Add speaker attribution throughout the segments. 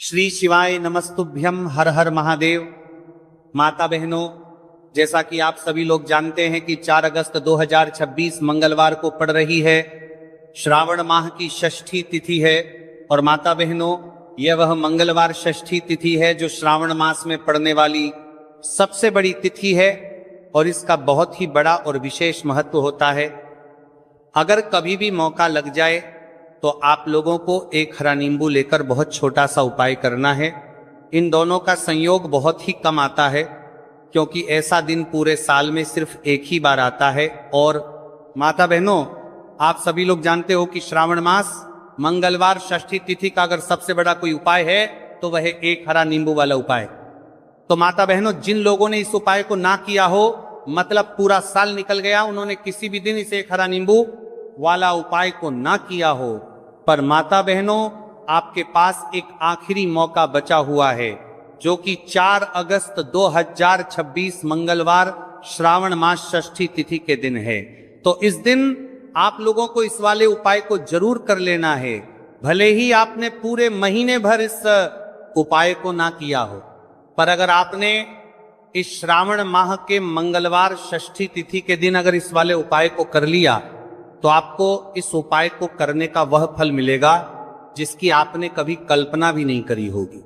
Speaker 1: श्री शिवाय नमस्तुभ्यम। हर हर महादेव। माता बहनों, जैसा कि आप सभी लोग जानते हैं कि 4 अगस्त 2026 मंगलवार को पड़ रही है श्रावण माह की षष्ठी तिथि है। और माता बहनों, यह वह मंगलवार षष्ठी तिथि है जो श्रावण मास में पड़ने वाली सबसे बड़ी तिथि है और इसका बहुत ही बड़ा और विशेष महत्व होता है। अगर कभी भी मौका लग जाए तो आप लोगों को एक हरा नींबू लेकर बहुत छोटा सा उपाय करना है। इन दोनों का संयोग बहुत ही कम आता है क्योंकि ऐसा दिन पूरे साल में सिर्फ एक ही बार आता है। और माता बहनों, आप सभी लोग जानते हो कि श्रावण मास मंगलवार षष्ठी तिथि का अगर सबसे बड़ा कोई उपाय है तो वह एक हरा नींबू वाला उपाय। तो माता बहनों, जिन लोगों ने इस उपाय को ना किया हो, मतलब पूरा साल निकल गया, उन्होंने किसी भी दिन इस एक हरा नींबू वाला उपाय को ना किया हो, पर माता बहनों आपके पास एक आखिरी मौका बचा हुआ है जो कि 4 अगस्त 2026 मंगलवार श्रावण मास षष्ठी तिथि के दिन है। तो इस दिन आप लोगों को इस वाले उपाय को जरूर कर लेना है, भले ही आपने पूरे महीने भर इस उपाय को ना किया हो। पर अगर आपने इस श्रावण माह के मंगलवार षष्ठी तिथि के दिन अगर इस वाले उपाय को कर लिया तो आपको इस उपाय को करने का वह फल मिलेगा जिसकी आपने कभी कल्पना भी नहीं करी होगी।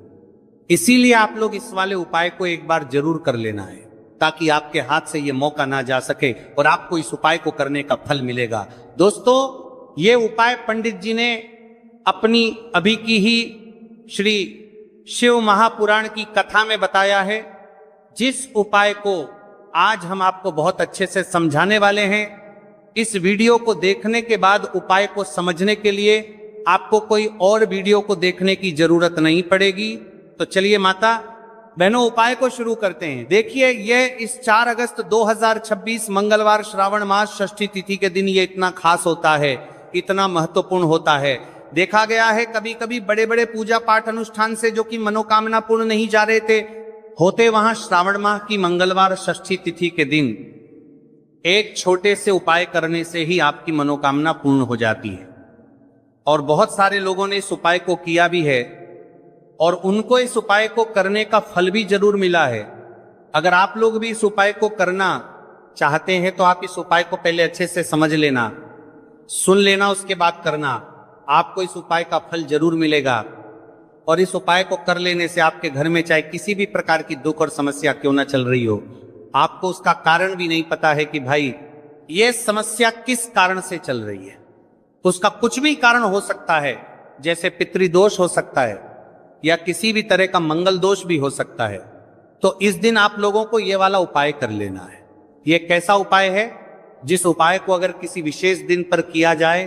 Speaker 1: इसीलिए आप लोग इस वाले उपाय को एक बार जरूर कर लेना है ताकि आपके हाथ से यह मौका ना जा सके और आपको इस उपाय को करने का फल मिलेगा। दोस्तों, ये उपाय पंडित जी ने अपनी अभी की ही श्री शिव महापुराण की कथा में बताया है। जिस उपाय को आज हम आपको बहुत अच्छे से समझाने वाले हैं, इस वीडियो को देखने के बाद उपाय को समझने के लिए आपको कोई और वीडियो को देखने की जरूरत नहीं पड़ेगी। तो चलिए माता बहनों, उपाय को शुरू करते हैं। देखिए, यह इस 4 अगस्त 2026 मंगलवार श्रावण मास षष्ठी तिथि के दिन ये इतना खास होता है, इतना महत्वपूर्ण होता है। देखा गया है कभी कभी बड़े बड़े पूजा पाठ अनुष्ठान से जो कि मनोकामना पूर्ण नहीं जा रहे थे, होते वहां श्रावण माह की मंगलवार षष्ठी तिथि के दिन एक छोटे से उपाय करने से ही आपकी मनोकामना पूर्ण हो जाती है। और बहुत सारे लोगों ने इस उपाय को किया भी है और उनको इस उपाय को करने का फल भी जरूर मिला है। अगर आप लोग भी इस उपाय को करना चाहते हैं तो आप इस उपाय को पहले अच्छे से समझ लेना, सुन लेना, उसके बाद करना। आपको इस उपाय का फल जरूर मिलेगा और इस उपाय को कर लेने से आपके घर में चाहे किसी भी प्रकार की दुख और समस्या क्यों ना चल रही हो, आपको उसका कारण भी नहीं पता है कि भाई ये समस्या किस कारण से चल रही है। उसका कुछ भी कारण हो सकता है, जैसे पितृदोष हो सकता है या किसी भी तरह का मंगल दोष भी हो सकता है। तो इस दिन आप लोगों को ये वाला उपाय कर लेना है। ये कैसा उपाय है? जिस उपाय को अगर किसी विशेष दिन पर किया जाए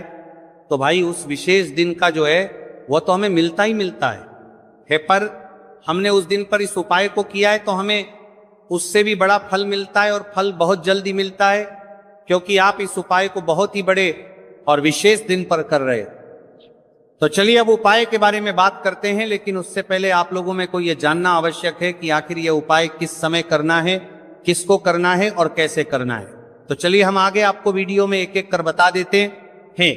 Speaker 1: तो भाई उस विशेष दिन का जो है वो तो हमें मिलता ही मिलता है, पर हमने उस दिन पर इस उपाय को किया है तो हमें उससे भी बड़ा फल मिलता है और फल बहुत जल्दी मिलता है क्योंकि आप इस उपाय को बहुत ही बड़े और विशेष दिन पर कर रहे हैं। तो चलिए अब उपाय के बारे में बात करते हैं, लेकिन उससे पहले आप लोगों में को यह जानना आवश्यक है कि आखिर यह उपाय किस समय करना है, किसको करना है और कैसे करना है। तो चलिए हम आगे आपको वीडियो में एक एक कर बता देते हैं।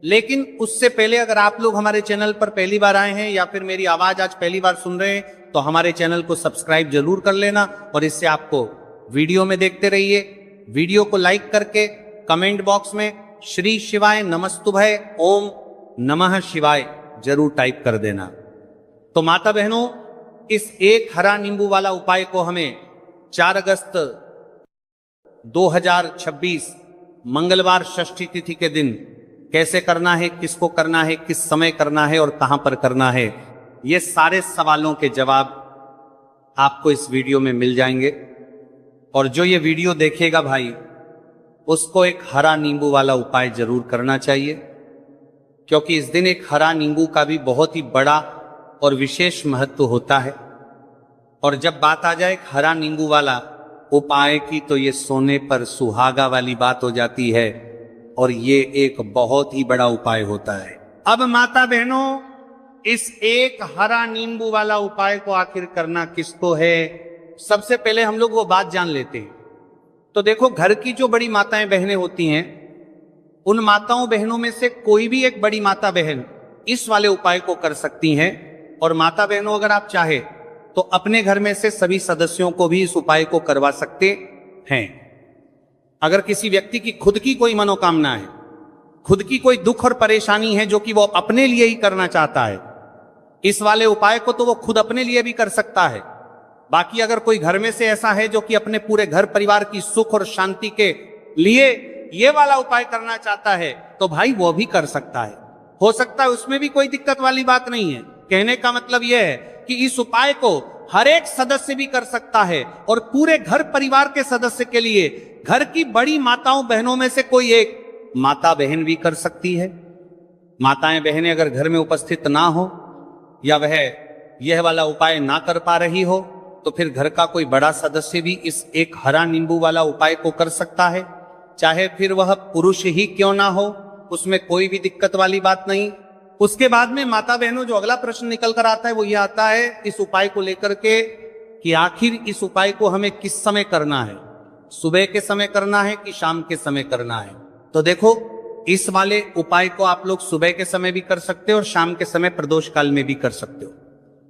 Speaker 1: लेकिन उससे पहले अगर आप लोग हमारे चैनल पर पहली बार आए हैं या फिर मेरी आवाज आज पहली बार सुन रहे हैं तो हमारे चैनल को सब्सक्राइब जरूर कर लेना और इससे आपको वीडियो में देखते रहिए। वीडियो को लाइक करके कमेंट बॉक्स में श्री शिवाय नमस्तुभय ओम नमः शिवाय जरूर टाइप कर देना। तो माता बहनों, इस एक हरा नींबू वाला उपाय को हमें 4 अगस्त 2026 मंगलवार षष्ठी तिथि के दिन कैसे करना है, किसको करना है, किस समय करना है और कहां पर करना है, ये सारे सवालों के जवाब आपको इस वीडियो में मिल जाएंगे। और जो ये वीडियो देखेगा भाई, उसको एक हरा नींबू वाला उपाय जरूर करना चाहिए क्योंकि इस दिन एक हरा नींबू का भी बहुत ही बड़ा और विशेष महत्व होता है। और जब बात आ जाए हरा नींबू वाला उपाय की तो ये सोने पर सुहागा वाली बात हो जाती है और ये एक बहुत ही बड़ा उपाय होता है। अब माता बहनों, इस एक हरा नींबू वाला उपाय को आखिर करना किसको है, सबसे पहले हम लोग वो बात जान लेते हैं। तो देखो, घर की जो बड़ी माताएं बहनें होती हैं, उन माताओं बहनों में से कोई भी एक बड़ी माता बहन इस वाले उपाय को कर सकती हैं और माता बहनों अगर आप चाहे तो अपने घर में से सभी सदस्यों को भी इस उपाय को करवा सकते हैं। अगर किसी व्यक्ति की खुद की कोई मनोकामना है, खुद की कोई दुख और परेशानी है जो कि वो अपने लिए ही करना चाहता है, इस वाले उपाय को तो वो खुद अपने लिए भी कर सकता है। बाकी अगर कोई घर में से ऐसा है जो कि अपने पूरे घर परिवार की सुख और शांति के लिए ये वाला उपाय करना चाहता है तो भाई वो भी कर सकता है, हो सकता है उसमें भी कोई दिक्कत वाली बात नहीं है। कहने का मतलब यह है कि इस उपाय को हर एक सदस्य भी कर सकता है और पूरे घर परिवार के सदस्य के लिए घर की बड़ी माताओं बहनों में से कोई एक माता बहन भी कर सकती है। माताएं बहनें अगर घर में उपस्थित ना हो या वह यह वाला उपाय ना कर पा रही हो तो फिर घर का कोई बड़ा सदस्य भी इस एक हरा नींबू वाला उपाय को कर सकता है, चाहे फिर वह पुरुष ही क्यों ना हो, उसमें कोई भी दिक्कत वाली बात नहीं। उसके बाद में माता बहनों जो अगला प्रश्न निकल कर आता है वो यह आता है इस उपाय को लेकर के कि आखिर इस उपाय को हमें किस समय करना है, सुबह के समय करना है कि शाम के समय करना है। तो देखो, इस वाले उपाय को आप लोग सुबह के समय भी कर सकते हो और शाम के समय प्रदोष काल में भी कर सकते हो।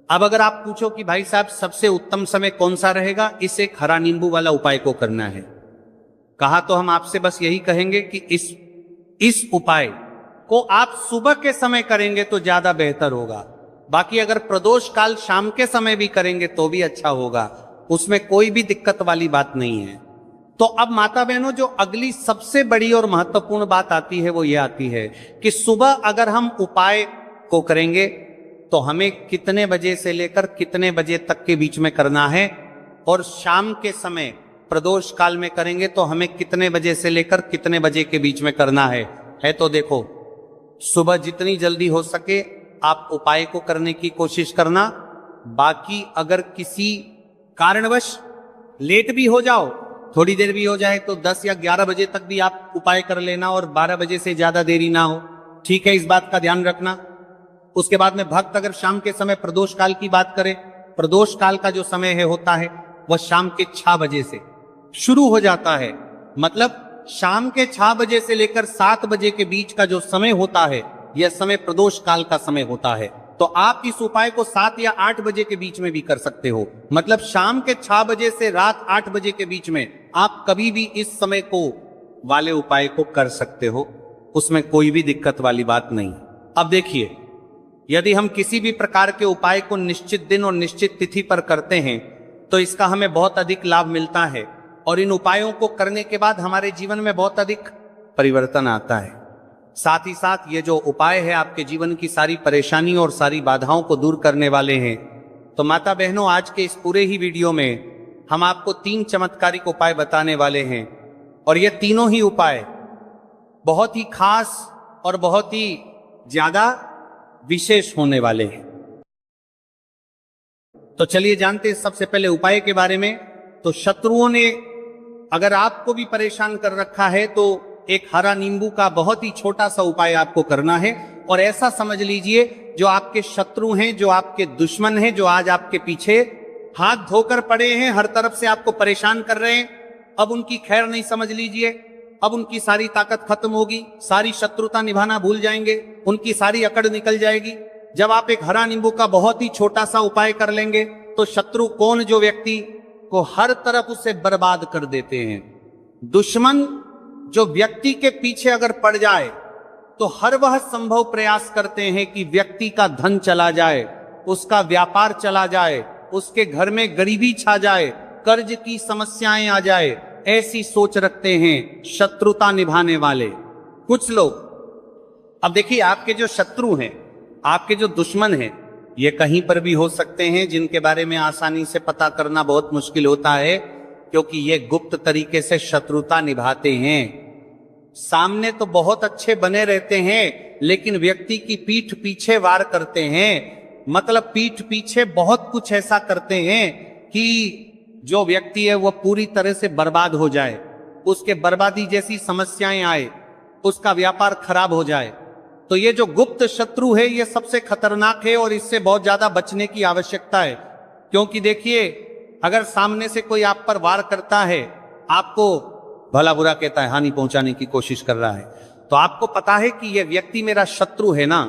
Speaker 1: अब अगर आप पूछो कि भाई साहब सबसे उत्तम समय कौन सा रहेगा इस एक हरा नींबू वाला उपाय को करना है, कहा तो हम आपसे बस यही कहेंगे कि इस उपाय को आप सुबह के समय करेंगे तो ज्यादा बेहतर होगा। बाकी अगर प्रदोष काल शाम के समय भी करेंगे तो भी अच्छा होगा, उसमें कोई भी दिक्कत वाली बात नहीं है। तो अब माता बहनों जो अगली सबसे बड़ी और महत्वपूर्ण बात आती है वो ये आती है कि सुबह अगर हम उपाय को करेंगे तो हमें कितने बजे से लेकर कितने बजे तक के बीच में करना है, और शाम के समय प्रदोष काल में करेंगे तो हमें कितने बजे से लेकर कितने बजे के बीच में करना है। तो देखो, सुबह जितनी जल्दी हो सके आप उपाय को करने की कोशिश करना। बाकी अगर किसी कारणवश लेट भी हो जाओ, थोड़ी देर भी हो जाए तो 10 या 11 बजे तक भी आप उपाय कर लेना और 12 बजे से ज्यादा देरी ना हो, ठीक है, इस बात का ध्यान रखना। उसके बाद में भक्त अगर शाम के समय प्रदोष काल की बात करें, प्रदोष काल का जो समय है होता है वह शाम के 6 बजे से शुरू हो जाता है। मतलब शाम के 6 बजे से लेकर 7 बजे के बीच का जो समय होता है यह समय प्रदोष काल का समय होता है। तो आप इस उपाय को 7 या 8 बजे के बीच में भी कर सकते हो। मतलब शाम के 6 बजे से रात 8 बजे के बीच में आप कभी भी इस समय को वाले उपाय को कर सकते हो, उसमें कोई भी दिक्कत वाली बात नहीं। अब देखिए, यदि हम किसी भी प्रकार के उपाय को निश्चित दिन और निश्चित तिथि पर करते हैं तो इसका हमें बहुत अधिक लाभ मिलता है और इन उपायों को करने के बाद हमारे जीवन में बहुत अधिक परिवर्तन आता है। साथ ही साथ ये जो उपाय है आपके जीवन की सारी परेशानी और सारी बाधाओं को दूर करने वाले हैं। तो माता बहनों, आज के इस पूरे ही वीडियो में हम आपको 3 चमत्कारिक उपाय बताने वाले हैं और ये तीनों ही उपाय बहुत ही खास और बहुत ही ज्यादा विशेष होने वाले हैं। तो चलिए जानते हैं सबसे पहले उपाय के बारे में। तो शत्रुओं ने अगर आपको भी परेशान कर रखा है तो एक हरा नींबू का बहुत ही छोटा सा उपाय आपको करना है। और ऐसा समझ लीजिए, जो आपके शत्रु हैं, जो आपके दुश्मन हैं, जो आज आपके पीछे हाथ धोकर पड़े हैं, हर तरफ से आपको परेशान कर रहे हैं, अब उनकी खैर नहीं समझ लीजिए। अब उनकी सारी ताकत खत्म होगी, सारी शत्रुता निभाना भूल जाएंगे, उनकी सारी अकड़ निकल जाएगी। जब आप एक हरा नींबू का बहुत ही छोटा सा उपाय कर लेंगे तो शत्रु कौन, जो व्यक्ति को हर तरफ उसे बर्बाद कर देते हैं, दुश्मन जो व्यक्ति के पीछे अगर पड़ जाए तो हर वह संभव प्रयास करते हैं कि व्यक्ति का धन चला जाए, उसका व्यापार चला जाए, उसके घर में गरीबी छा जाए, कर्ज की समस्याएं आ जाए, ऐसी सोच रखते हैं शत्रुता निभाने वाले कुछ लोग। अब देखिए, आपके जो शत्रु हैं, आपके जो दुश्मन हैं, ये कहीं पर भी हो सकते हैं, जिनके बारे में आसानी से पता करना बहुत मुश्किल होता है क्योंकि ये गुप्त तरीके से शत्रुता निभाते हैं। सामने तो बहुत अच्छे बने रहते हैं लेकिन व्यक्ति की पीठ पीछे वार करते हैं। मतलब पीठ पीछे बहुत कुछ ऐसा करते हैं कि जो व्यक्ति है वह पूरी तरह से बर्बाद हो जाए, उसके बर्बादी जैसी समस्याएं आए, उसका व्यापार खराब हो जाए। तो ये जो गुप्त शत्रु है ये सबसे खतरनाक है और इससे बहुत ज्यादा बचने की आवश्यकता है। क्योंकि देखिए, अगर सामने से कोई आप पर वार करता है, आपको भला बुरा कहता है, हानि पहुंचाने की कोशिश कर रहा है, तो आपको पता है कि यह व्यक्ति मेरा शत्रु है ना,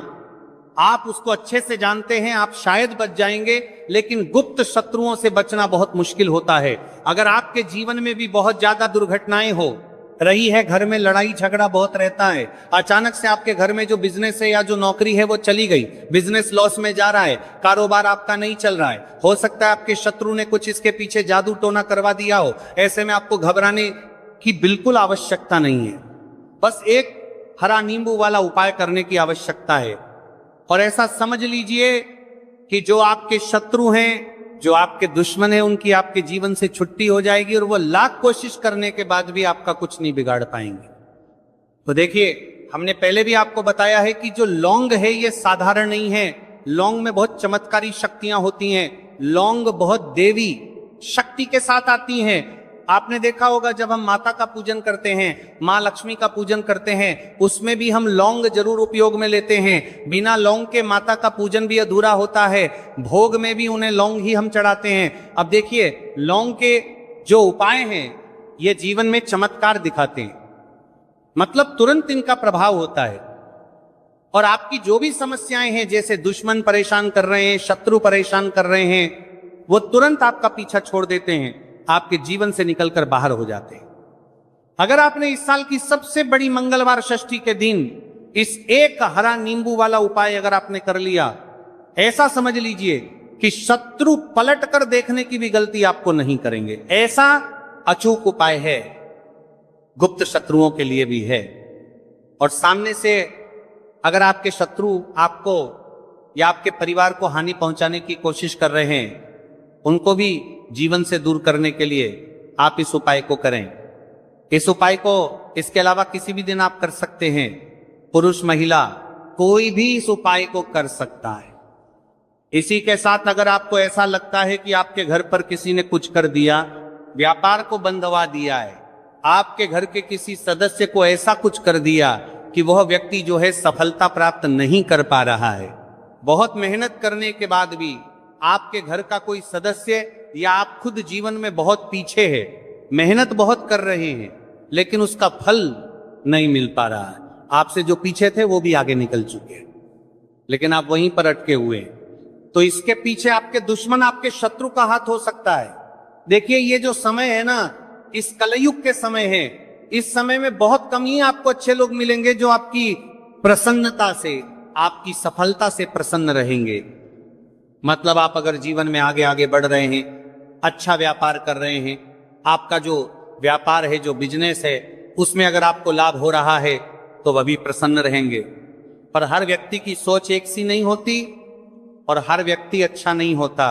Speaker 1: आप उसको अच्छे से जानते हैं, आप शायद बच जाएंगे, लेकिन गुप्त शत्रुओं से बचना बहुत मुश्किल होता है। अगर आपके जीवन में भी बहुत ज्यादा दुर्घटनाएं हो रही है, घर में लड़ाई झगड़ा बहुत रहता है, अचानक से आपके घर में जो बिजनेस है या जो नौकरी है वो चली गई, बिजनेस लॉस में जा रहा है, कारोबार आपका नहीं चल रहा है, हो सकता है आपके शत्रु ने कुछ इसके पीछे जादू टोना करवा दिया हो, ऐसे में आपको घबराने की बिल्कुल आवश्यकता नहीं है। बस एक हरा नींबू वाला उपाय करने की आवश्यकता है। और ऐसा समझ लीजिए कि जो आपके शत्रु हैं, जो आपके दुश्मन हैं, उनकी आपके जीवन से छुट्टी हो जाएगी और वो लाख कोशिश करने के बाद भी आपका कुछ नहीं बिगाड़ पाएंगे। तो देखिए, हमने पहले भी आपको बताया है कि जो लौंग है ये साधारण नहीं है, लौंग में बहुत चमत्कारी शक्तियां होती हैं, लौंग बहुत देवी शक्ति के साथ आती हैं। आपने देखा होगा जब हम माता का पूजन करते हैं, माँ लक्ष्मी का पूजन करते हैं, उसमें भी हम लौंग जरूर उपयोग में लेते हैं। बिना लौंग के माता का पूजन भी अधूरा होता है, भोग में भी उन्हें लौंग ही हम चढ़ाते हैं। अब देखिए, लौंग के जो उपाय हैं ये जीवन में चमत्कार दिखाते हैं, मतलब तुरंत इनका प्रभाव होता है। और आपकी जो भी समस्याएं हैं, जैसे दुश्मन परेशान कर रहे हैं, शत्रु परेशान कर रहे हैं, वो तुरंत आपका पीछा छोड़ देते हैं, आपके जीवन से निकलकर बाहर हो जाते हैं। अगर आपने इस साल की सबसे बड़ी मंगलवार षष्ठी के दिन इस एक हरा नींबू वाला उपाय अगर आपने कर लिया, ऐसा समझ लीजिए कि शत्रु पलट कर देखने की भी गलती आपको नहीं करेंगे। ऐसा अचूक उपाय है, गुप्त शत्रुओं के लिए भी है। और सामने से अगर आपके शत्रु आपको या आपके परिवार को हानि पहुंचाने की कोशिश कर रहे हैं, उनको भी जीवन से दूर करने के लिए आप इस उपाय को करें। इस उपाय को इसके अलावा किसी भी दिन आप कर सकते हैं। पुरुष महिला कोई भी इस उपाय को कर सकता है। इसी के साथ अगर आपको ऐसा लगता है कि आपके घर पर किसी ने कुछ कर दिया, व्यापार को बंधवा दिया है, आपके घर के किसी सदस्य को ऐसा कुछ कर दिया कि वह व्यक्ति जो है सफलता प्राप्त नहीं कर पा रहा है, बहुत मेहनत करने के बाद भी आपके घर का कोई सदस्य या आप खुद जीवन में बहुत पीछे है, मेहनत बहुत कर रहे हैं, लेकिन उसका फल नहीं मिल पा रहा है। आपसे जो पीछे थे वो भी आगे निकल चुके हैं, लेकिन आप वहीं पर अटके हुए हैं। तो इसके पीछे आपके दुश्मन, आपके शत्रु का हाथ हो सकता है। देखिए, ये जो समय है ना, इस कलयुग के समय है, इस समय में बहुत कम ही आपको अच्छे लोग मिलेंगे जो आपकी प्रसन्नता से, आपकी सफलता से प्रसन्न रहेंगे। मतलब आप अगर जीवन में आगे आगे बढ़ रहे हैं, अच्छा व्यापार कर रहे हैं, आपका जो व्यापार है, जो बिजनेस है, उसमें अगर आपको लाभ हो रहा है तो वह भी प्रसन्न रहेंगे। पर हर व्यक्ति की सोच एक सी नहीं होती और हर व्यक्ति अच्छा नहीं होता।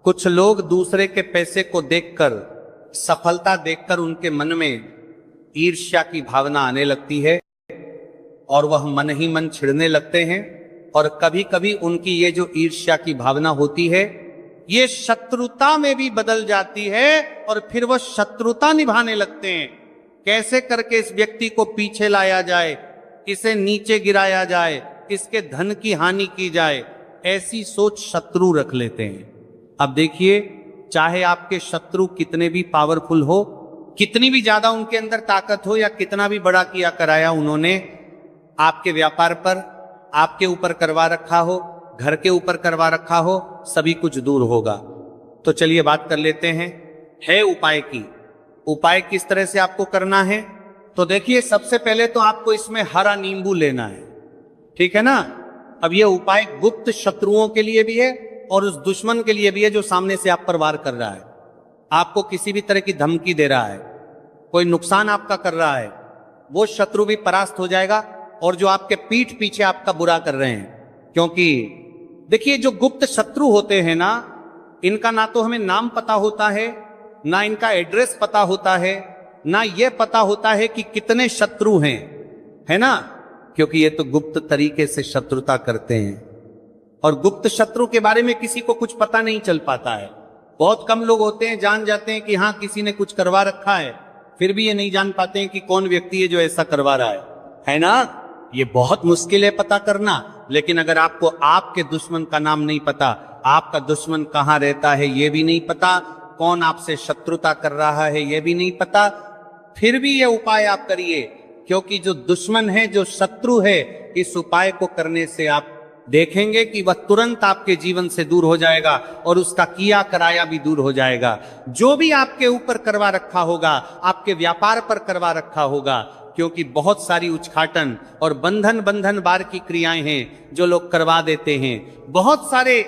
Speaker 1: कुछ लोग दूसरे के पैसे को देखकर, सफलता देखकर उनके मन में ईर्ष्या की भावना आने लगती है और वह मन ही मन छिड़ने लगते हैं। और कभी कभी उनकी ये जो ईर्ष्या की भावना होती है, ये शत्रुता में भी बदल जाती है और फिर वह शत्रुता निभाने लगते हैं। कैसे करके इस व्यक्ति को पीछे लाया जाए, इसे नीचे गिराया जाए, इसके धन की हानि की जाए, ऐसी सोच शत्रु रख लेते हैं। अब देखिए, चाहे आपके शत्रु कितने भी पावरफुल हो, कितनी भी ज्यादा उनके अंदर ताकत हो, या कितना भी बड़ा किया कराया उन्होंने आपके व्यापार पर, आपके ऊपर करवा रखा हो, घर के ऊपर करवा रखा हो, सभी कुछ दूर होगा। तो चलिए बात कर लेते हैं है उपाय की। उपाय किस तरह से आपको करना है? तो देखिए, सबसे पहले तो आपको इसमें हरा नींबू लेना है, ठीक है ना। अब ये उपाय गुप्त शत्रुओं के लिए भी है और उस दुश्मन के लिए भी है जो सामने से आप पर वार कर रहा है, आपको किसी भी तरह की धमकी दे रहा है, कोई नुकसान आपका कर रहा है, वो शत्रु भी परास्त हो जाएगा। और जो आपके पीठ पीछे आपका बुरा कर रहे हैं, क्योंकि देखिए, जो गुप्त शत्रु होते हैं ना, इनका ना तो हमें नाम पता होता है, ना इनका एड्रेस पता होता है, ना ये पता होता है कि कितने शत्रु हैं, है ना, क्योंकि ये तो गुप्त तरीके से शत्रुता करते हैं। और गुप्त शत्रु के बारे में किसी को कुछ पता नहीं चल पाता है। बहुत कम लोग होते हैं जान जाते हैं कि हाँ किसी ने कुछ करवा रखा है, फिर भी ये नहीं जान पाते हैं कि कौन व्यक्ति है जो ऐसा करवा रहा है ना। ये बहुत मुश्किल है पता करना। लेकिन अगर आपको आपके दुश्मन का नाम नहीं पता, आपका दुश्मन कहाँ रहता है ये भी नहीं पता, कौन आपसे शत्रुता कर रहा है ये भी नहीं पता, फिर भी ये उपाय आप करिए, क्योंकि जो दुश्मन है, जो शत्रु है, इस उपाय को करने से आप देखेंगे कि वह तुरंत आपके जीवन से दूर हो जाएगा और उसका किया कराया भी दूर हो जाएगा। जो भी आपके ऊपर करवा रखा होगा, आपके व्यापार पर करवा रखा होगा, क्योंकि बहुत सारी उच्चाटन और बंधन बार की क्रियाएं हैं जो लोग करवा देते हैं। बहुत सारे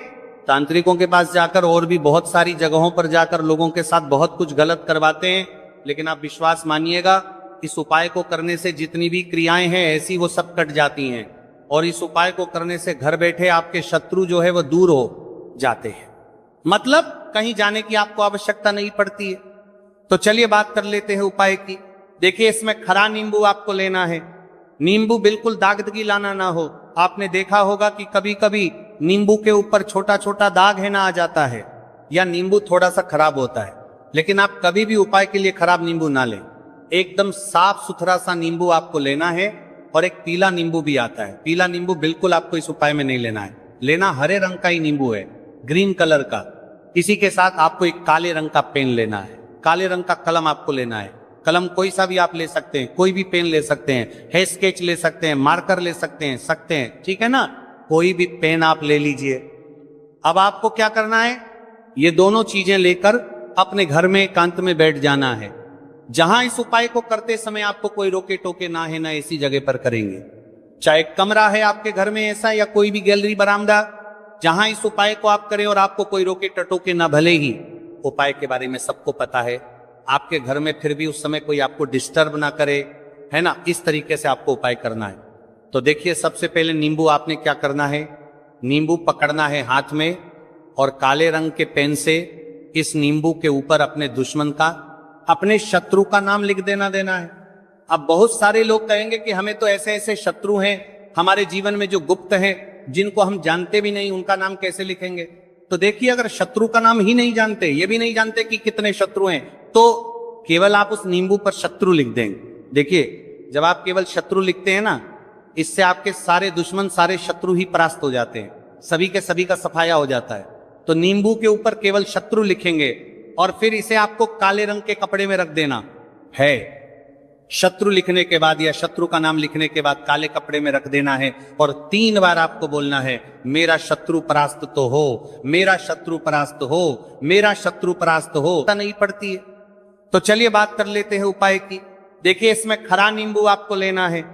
Speaker 1: तांत्रिकों के पास जाकर और भी बहुत सारी जगहों पर जाकर लोगों के साथ बहुत कुछ गलत करवाते हैं, लेकिन आप विश्वास मानिएगा, इस उपाय को करने से जितनी भी क्रियाएं हैं ऐसी वो सब कट जाती हैं, और इस उपाय को करने से घर बैठे आपके शत्रु जो है वो दूर हो जाते हैं। मतलब कहीं जाने की आपको आवश्यकता नहीं पड़ती है। तो चलिए बात कर लेते हैं उपाय की। देखिए, इसमें खरा नींबू आपको लेना है। नींबू बिल्कुल दागदगी लाना ना हो। आपने देखा होगा कि कभी कभी नींबू के ऊपर छोटा छोटा दाग है ना आ जाता है, या नींबू थोड़ा सा खराब होता है, लेकिन आप कभी भी उपाय के लिए खराब नींबू ना लें। एकदम साफ सुथरा सा नींबू आपको लेना है, और एक पीला नींबू भी आता है। पीला नींबू बिल्कुल आपको इस उपाय में नहीं लेना है, लेना हरे रंग का ही नींबू है, ग्रीन कलर का। इसी के साथ आपको एक काले रंग का पेन लेना है, काले रंग का कलम आपको लेना है। कलम कोई सा भी आप ले सकते हैं, कोई भी पेन ले सकते हैं, है स्केच ले सकते हैं, मार्कर ले सकते हैं, ठीक है ना, कोई भी पेन आप ले लीजिए। अब आपको क्या करना है, ये दोनों चीजें लेकर अपने घर में एकांत में बैठ जाना है, जहां इस उपाय को करते समय आपको कोई रोके टोके ना है, ना ऐसी जगह पर करेंगे। चाहे कमरा है आपके घर में ऐसा, या कोई भी गैलरी बरामदा, जहां इस उपाय को आप करें और आपको कोई रोके टटोके ना, भले ही उपाय के बारे में सबको पता है, आपके घर में फिर भी उस समय कोई आपको डिस्टर्ब ना करे, है ना, इस तरीके से आपको उपाय करना है। तो देखिए, सबसे पहले नींबू आपने क्या करना है, नींबू पकड़ना है हाथ में, और काले रंग के पेन से इस नींबू के ऊपर अपने दुश्मन का, अपने शत्रु का नाम लिख देना है। अब बहुत सारे लोग कहेंगे कि हमें तो ऐसे ऐसे शत्रु हैं हमारे जीवन में जो गुप्त हैं, जिनको हम जानते भी नहीं, उनका नाम कैसे लिखेंगे। तो देखिए, अगर शत्रु का नाम ही नहीं जानते, ये भी नहीं जानते कि कितने शत्रु हैं, तो केवल आप उस नींबू पर शत्रु लिख देंगे। देखिए, जब आप केवल शत्रु लिखते हैं ना, इससे आपके सारे दुश्मन, सारे शत्रु ही परास्त हो जाते हैं, सभी के सभी का सफाया हो जाता है। तो नींबू के ऊपर केवल शत्रु लिखेंगे, और फिर इसे आपको काले रंग के कपड़े में रख देना है। शत्रु लिखने के बाद, या शत्रु का नाम लिखने के बाद काले कपड़े में रख देना है, और 3 बार आपको बोलना है, मेरा शत्रु परास्त तो हो, मेरा शत्रु परास्त हो, मेरा शत्रु परास्त हो। नहीं पड़ती है। तो चलिए बात कर लेते हैं उपाय की। देखिए, इसमें खरा नींबू आपको लेना है।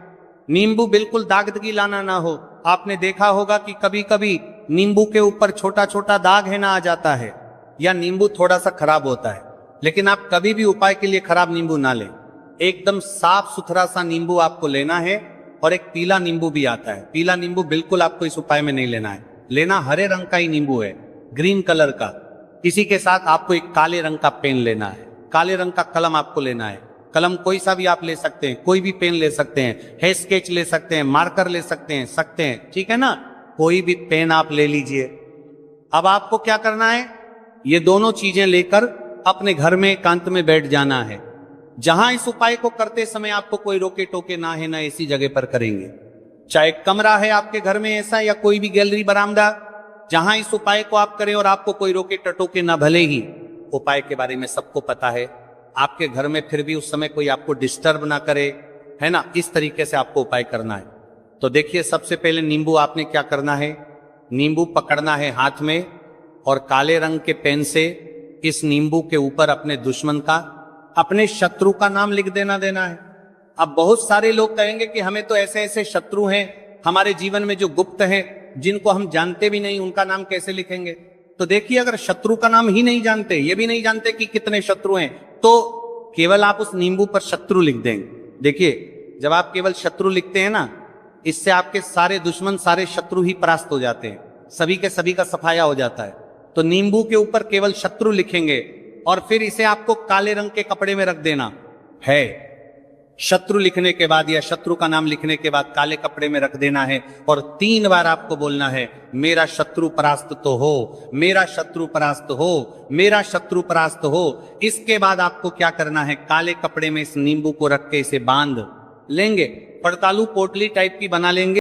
Speaker 1: नींबू बिल्कुल दागदगी लाना ना हो। आपने देखा होगा कि कभी कभी नींबू के ऊपर छोटा छोटा दाग है ना आ जाता है, या नींबू थोड़ा सा खराब होता है, लेकिन आप कभी भी उपाय के लिए खराब नींबू ना लें। एकदम साफ सुथरा सा नींबू आपको लेना है, और एक पीला नींबू भी आता है। पीला नींबू बिल्कुल आपको इस उपाय में नहीं लेना है, लेना हरे रंग का ही नींबू है, ग्रीन कलर का। इसी के साथ आपको एक काले रंग का पेन लेना है, काले रंग का कलम आपको लेना है। कलम कोई सा भी आप ले सकते हैं, कोई भी पेन ले सकते हैं, है स्केच ले सकते हैं, मार्कर ले सकते हैं, ठीक है ना, कोई भी पेन आप ले लीजिए। अब आपको क्या करना है, ये दोनों चीजें लेकर अपने घर में एकांत में बैठ जाना है, जहां इस उपाय को करते समय आपको कोई रोके टोके ना है, ना ऐसी जगह पर करेंगे। चाहे कमरा है आपके घर में ऐसा, या कोई भी गैलरी बरामदा, जहां इस उपाय को आप करें और आपको कोई रोके टटोके ना, भले ही उपाय के बारे में सबको पता है, आपके घर में फिर भी उस समय कोई आपको डिस्टर्ब ना करे, है ना, इस तरीके से आपको उपाय करना है। तो देखिए, सबसे पहले नींबू आपने क्या करना है, नींबू पकड़ना है हाथ में, और काले रंग के पेन से इस नींबू के ऊपर अपने दुश्मन का, अपने शत्रु का नाम लिख देना है। अब बहुत सारे लोग कहेंगे कि हमें तो ऐसे ऐसे शत्रु हैं हमारे जीवन में जो गुप्त हैं, जिनको हम जानते भी नहीं, उनका नाम कैसे लिखेंगे। तो देखिए, अगर शत्रु का नाम ही नहीं जानते, ये भी नहीं जानते कि कितने शत्रु हैं, तो केवल आप उस नींबू पर शत्रु लिख देंगे। देखिए, जब आप केवल शत्रु लिखते हैं ना, इससे आपके सारे दुश्मन, सारे शत्रु ही परास्त हो जाते हैं, सभी के सभी का सफाया हो जाता है। तो नींबू के ऊपर केवल शत्रु लिखेंगे, और फिर इसे आपको काले रंग के कपड़े में रख देना है। शत्रु लिखने के बाद, या शत्रु का नाम लिखने के बाद काले कपड़े में रख देना है, और 3 बार आपको बोलना है, मेरा शत्रु परास्त तो हो, मेरा शत्रु परास्त हो, मेरा शत्रु परास्त हो। इसके बाद आपको क्या करना है, काले कपड़े में इस नींबू को रख के इसे बांध लेंगे, पड़तालू पोटली टाइप की बना लेंगे।